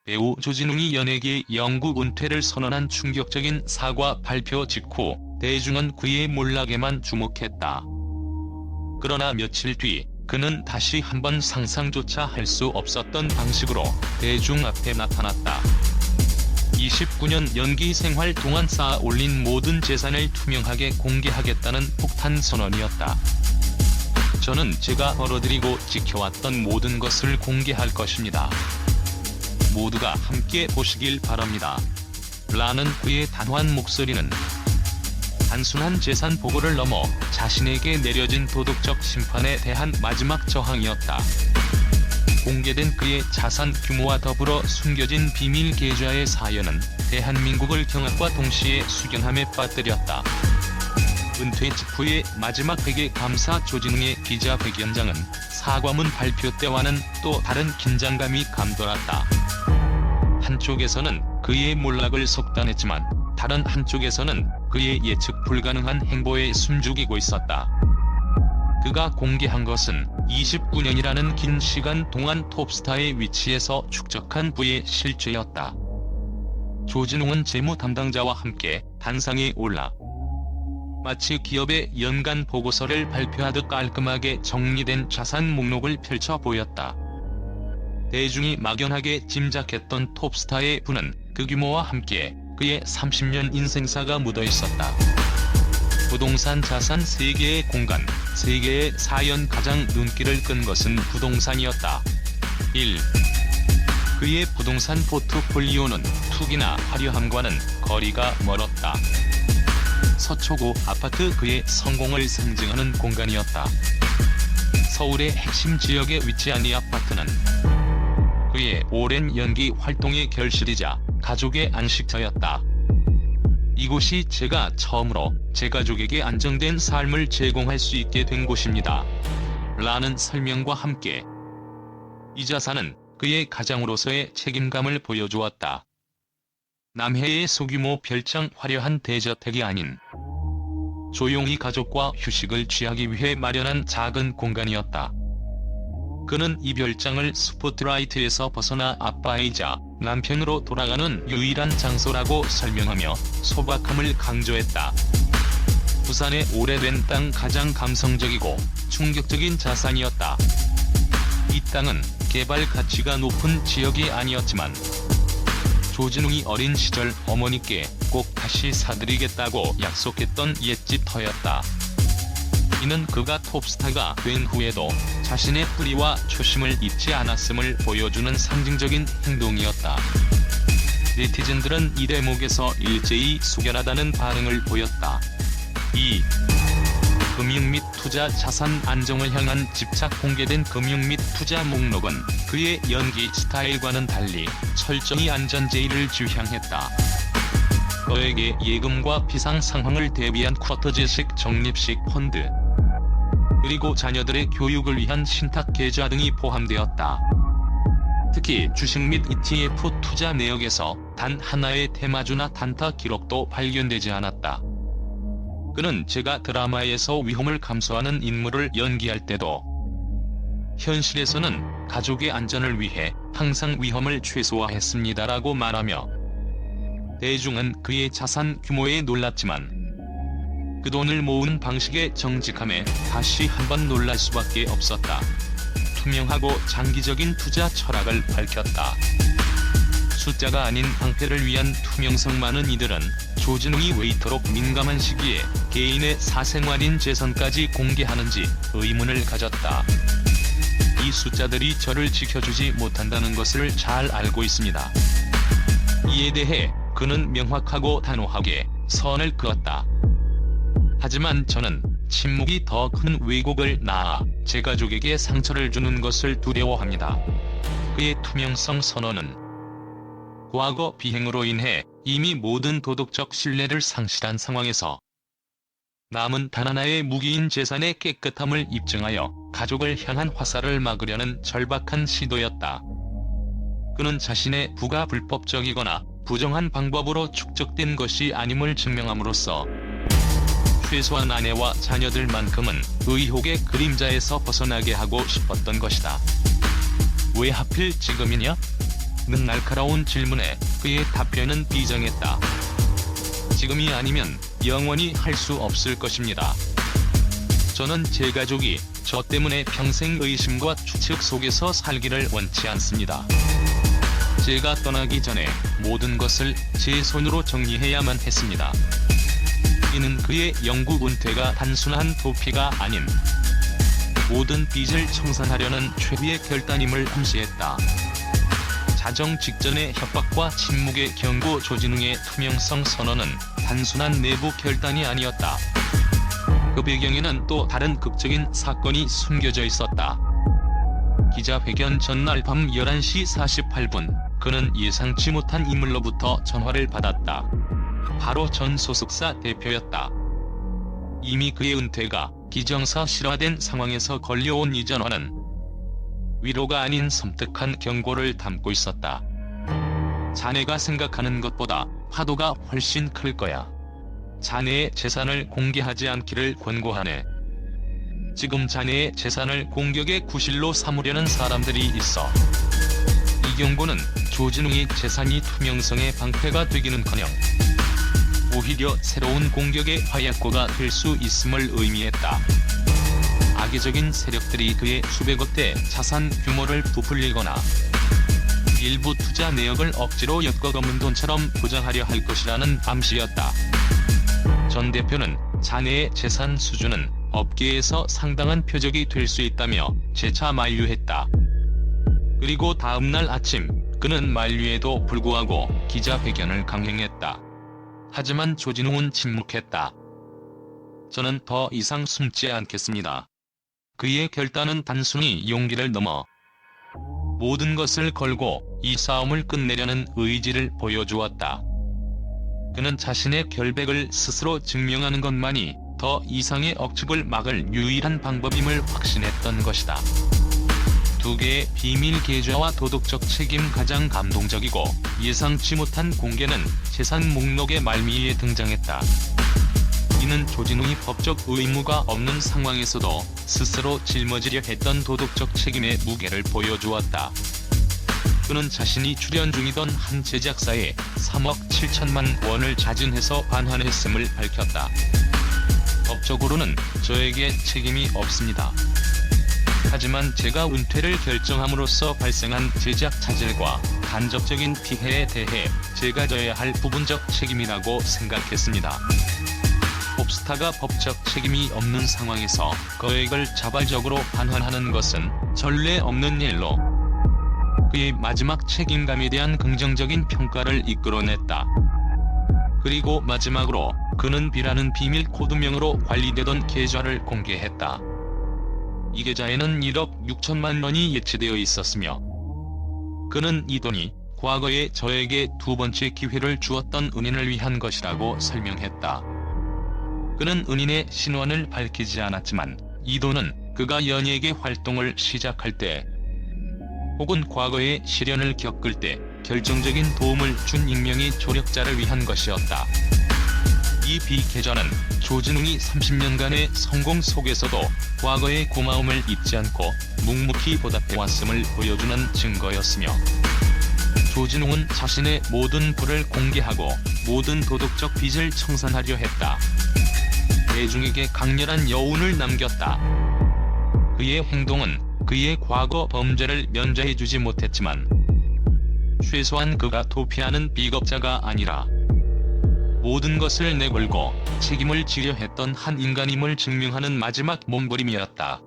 배우 조진웅이 연예계 영구 은퇴를 선언한 충격적인 사과 발표 직후 대중은 그의 몰락에만 주목했다. 그러나 며칠 뒤 그는 다시 한번 상상조차 할 수 없었던 방식으로 대중 앞에 나타났다. 29년 연기 생활 동안 쌓아 올린 모든 재산을 투명하게 공개하겠다는 폭탄 선언이었다. 저는 제가 벌어들이고 지켜왔던 모든 것을 공개할 것입니다. 모두가 함께 보시길 바랍니다. 라는 그의 단호한 목소리는 단순한 재산 보고를 넘어 자신에게 내려진 도덕적 심판에 대한 마지막 저항이었다. 공개된 그의 자산 규모와 더불어 숨겨진 비밀 계좌의 사연은 대한민국을 경악과 동시에 숙연함에 빠뜨렸다. 은퇴 직후의 마지막 회계 감사 조진웅의 기자회견장은 사과문 발표 때와는 또 다른 긴장감이 감돌았다. 한쪽에서는 그의 몰락을 속단했지만 다른 한쪽에서는 그의 예측 불가능한 행보에 숨죽이고 있었다. 그가 공개한 것은 29년이라는 긴 시간 동안 톱스타의 위치에서 축적한 부의 실죄였다. 조진웅은 재무 담당자와 함께 단상에 올라 마치 기업의 연간 보고서를 발표하듯 깔끔하게 정리된 자산 목록을 펼쳐 보였다. 대중이 막연하게 짐작했던 톱스타의 부는 그 규모와 함께 그의 30년 인생사가 묻어있었다. 부동산 자산 3개의 공간, 3개의 사연. 가장 눈길을 끈 것은 부동산이었다. 1. 그의 부동산 포트폴리오는 투기나 화려함과는 거리가 멀었다. 서초구 아파트. 그의 성공을 상징하는 공간이었다. 서울의 핵심 지역에 위치한 이 아파트는 그의 오랜 연기 활동의 결실이자 가족의 안식처였다. 이곳이 제가 처음으로 제 가족에게 안정된 삶을 제공할 수 있게 된 곳입니다. 라는 설명과 함께 이 자산은 그의 가장으로서의 책임감을 보여주었다. 남해의 소규모 별장 화려한 대저택이 아닌 조용히 가족과 휴식을 취하기 위해 마련한 작은 공간이었다. 그는 이 별장을 스포트라이트에서 벗어나 아빠이자 남편으로 돌아가는 유일한 장소라고 설명하며 소박함을 강조했다. 부산의 오래된 땅. 가장 감성적이고 충격적인 자산이었다. 이 땅은 개발 가치가 높은 지역이 아니었지만 조진웅이 어린 시절 어머니께 꼭 다시 사드리겠다고 약속했던 옛집 터였다. 이는 그가 톱스타가 된 후에도 자신의 뿌리와 초심을 잊지 않았음을 보여주는 상징적인 행동이었다. 네티즌들은 이 대목에서 일제히 숙연하다는 반응을 보였다. 2. 금융 및 투자 자산 안정을 향한 집착. 공개된 금융 및 투자 목록은 그의 연기 스타일과는 달리 철저히 안전제의를 지향했다. 그에게 예금과 비상 상황을 대비한 쿼터제식 적립식 펀드, 그리고 자녀들의 교육을 위한 신탁 계좌 등이 포함되었다. 특히 주식 및 ETF 투자 내역에서 단 하나의 테마주나 단타 기록도 발견되지 않았다. 그는 제가 드라마에서 위험을 감수하는 인물을 연기할 때도 현실에서는 가족의 안전을 위해 항상 위험을 최소화했습니다라고 말하며 대중은 그의 자산 규모에 놀랐지만 그 돈을 모은 방식의 정직함에 다시 한번 놀랄 수밖에 없었다. 투명하고 장기적인 투자 철학을 밝혔다. 숫자가 아닌 방패를 위한 투명성. 많은 이들은 조진웅이 왜 이토록 민감한 시기에 개인의 사생활인 재산까지 공개하는지 의문을 가졌다. 이 숫자들이 저를 지켜주지 못한다는 것을 잘 알고 있습니다. 이에 대해 그는 명확하고 단호하게 선을 그었다. 하지만 저는 침묵이 더 큰 왜곡을 낳아 제 가족에게 상처를 주는 것을 두려워합니다. 그의 투명성 선언은 과거 비행으로 인해 이미 모든 도덕적 신뢰를 상실한 상황에서 남은 단 하나의 무기인 재산의 깨끗함을 입증하여 가족을 향한 화살을 막으려는 절박한 시도였다. 그는 자신의 부가 불법적이거나 부정한 방법으로 축적된 것이 아님을 증명함으로써 최소한 아내와 자녀들만큼은 의혹의 그림자에서 벗어나게 하고 싶었던 것이다. 왜 하필 지금이냐? 날카로운 질문에 그의 답변은 비장했다. 지금이 아니면 영원히 할 수 없을 것입니다. 저는 제 가족이 저 때문에 평생 의심과 추측 속에서 살기를 원치 않습니다. 제가 떠나기 전에 모든 것을 제 손으로 정리해야만 했습니다. 이는 그의 영구 은퇴가 단순한 도피가 아닌 모든 빚을 청산하려는 최후의 결단임을 암시했다. 자정 직전의 협박과 침묵의 경고 조진웅의 투명성 선언은 단순한 내부 결단이 아니었다. 그 배경에는 또 다른 극적인 사건이 숨겨져 있었다. 기자회견 전날 밤 11시 48분, 그는 예상치 못한 인물로부터 전화를 받았다. 바로 전 소속사 대표였다. 이미 그의 은퇴가 기정사실화된 상황에서 걸려온 이 전화는 위로가 아닌 섬뜩한 경고를 담고 있었다. 자네가 생각하는 것보다 파도가 훨씬 클 거야. 자네의 재산을 공개하지 않기를 권고하네. 지금 자네의 재산을 공격의 구실로 삼으려는 사람들이 있어. 이 경고는 조진웅의 재산이 투명성의 방패가 되기는커녕 오히려 새로운 공격의 화약고가 될 수 있음을 의미했다. 악의적인 세력들이 그의 수백억대 자산 규모를 부풀리거나 일부 투자 내역을 억지로 엮어검은 돈처럼 포장하려 할 것이라는 암시였다. 전 대표는 자네의 재산 수준은 업계에서 상당한 표적이 될 수 있다며 재차 만류했다. 그리고 다음날 아침, 그는 만류에도 불구하고 기자회견을 강행했다. 하지만 조진웅은 침묵했다. 저는 더 이상 숨지 않겠습니다. 그의 결단은 단순히 용기를 넘어 모든 것을 걸고 이 싸움을 끝내려는 의지를 보여주었다. 그는 자신의 결백을 스스로 증명하는 것만이 더 이상의 억측을 막을 유일한 방법임을 확신했던 것이다. 두 개의 비밀 계좌와 도덕적 책임. 가장 감동적이고 예상치 못한 공개는 재산 목록의 말미에 등장했다. 이는 조진웅이 법적 의무가 없는 상황에서도 스스로 짊어지려 했던 도덕적 책임의 무게를 보여주었다. 그는 자신이 출연 중이던 한 제작사에 3억 7천만 원을 자진해서 반환했음을 밝혔다. 법적으로는 저에게 책임이 없습니다. 하지만 제가 은퇴를 결정함으로써 발생한 제작 차질과 간접적인 피해에 대해 제가 져야 할 부분적 책임이라고 생각했습니다. pop스타가 법적 책임이 없는 상황에서 거액을 자발적으로 반환하는 것은 전례 없는 일로 그의 마지막 책임감에 대한 긍정적인 평가를 이끌어냈다. 그리고 마지막으로 그는 B라는 비밀 코드명으로 관리되던 계좌를 공개했다. 이 계좌에는 1억 6천만 원이 예치되어 있었으며 그는 이 돈이 과거에 저에게 두 번째 기회를 주었던 은인을 위한 것이라고 설명했다. 그는 은인의 신원을 밝히지 않았지만 이 돈은 그가 연예계 활동을 시작할 때 혹은 과거에 시련을 겪을 때 결정적인 도움을 준 익명의 조력자를 위한 것이었다. 이 B계좌는 조진웅이 30년간의 성공 속에서도 과거의 고마움을 잊지 않고 묵묵히 보답해왔음을 보여주는 증거였으며 조진웅은 자신의 모든 부를 공개하고 모든 도덕적 빚을 청산하려 했다. 대중에게 강렬한 여운을 남겼다. 그의 행동은 그의 과거 범죄를 면제해주지 못했지만 최소한 그가 도피하는 비겁자가 아니라 모든 것을 내걸고 책임을 지려 했던 한 인간임을 증명하는 마지막 몸부림이었다.